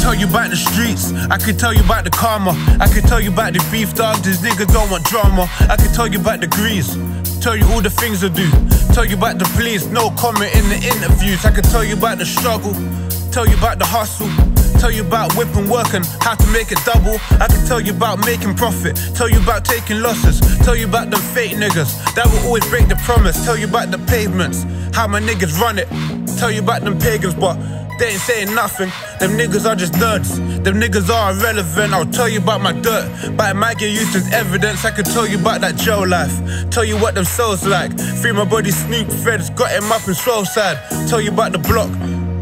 tell you about the streets, I could tell you about the karma, I could tell you about the beef, dog, these niggas don't want drama. I could tell you about the grease, tell you all the things I do, tell you about the police, no comment in the interviews. I could tell you about the struggle, tell you about the hustle, tell you about whipping work and how to make it double. I can tell you about making profit, tell you about taking losses, tell you about them fake niggas that will always break the promise, tell you about the pavements, how my niggas run it, tell you about them pagans, but they ain't saying nothing. Them niggas are just nerds, them niggas are irrelevant. I'll tell you about my dirt, but it might get used as evidence. I could tell you about that jail life, tell you what them cells like. Free my buddy Snoop, Feds got him up in slow side. Tell you about the block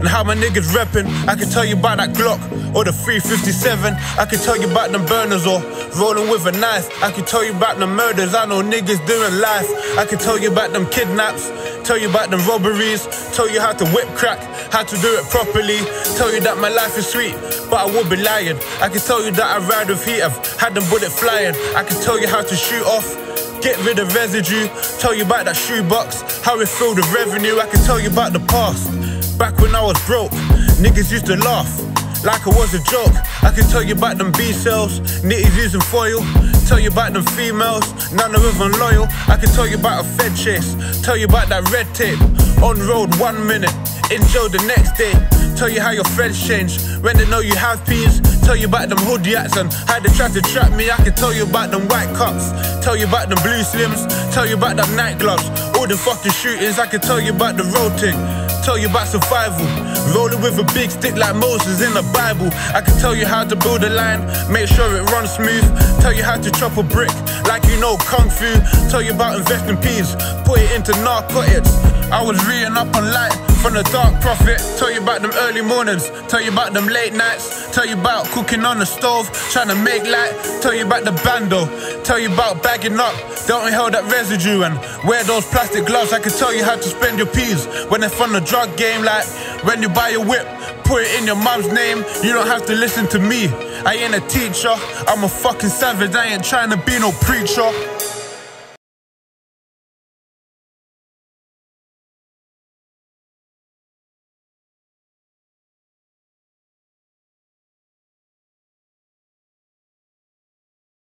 and how my niggas reppin'. I can tell you about that Glock or the 357. I can tell you about them burners or rolling with a knife. I can tell you about the murders I know niggas doing life. I can tell you about them kidnaps, tell you about them robberies, tell you how to whip crack, how to do it properly. Tell you that my life is sweet, but I would be lying. I can tell you that I ride with heat, I've had them bullet flying. I can tell you how to shoot off, get rid of residue. Tell you about that shoebox, how it filled with revenue. I can tell you about the past, back when I was broke, niggas used to laugh like it was a joke. I can tell you about them B-cells, nitties using foil. Tell you about them females, none of them loyal. I can tell you about a Fed chase, tell you about that red tape. On road 1 minute, in jail the next day. Tell you how your friends change when they know you have peas. Tell you about them hood yats and how they try to trap me. I can tell you about them white cups, tell you about them blue slims, tell you about them night gloves, all the fucking shootings. I can tell you about the road thing, tell you about survival, rolling with a big stick like Moses in the Bible. I can tell you how to build a line, make sure it runs smooth. Tell you how to chop a brick like you know Kung Fu. Tell you about investing peas, put it into narcotics. I was reading up on light from the dark prophet. Tell you about them early mornings, tell you about them late nights, tell you about cooking on the stove, trying to make light. Tell you about the bando, tell you about bagging up, don't inhale that residue and wear those plastic gloves. I can tell you how to spend your peas when they're from the drug game, like when you buy a whip, put it in your mom's name. You don't have to listen to me, I ain't a teacher, I'm a fucking savage, I ain't trying to be no preacher.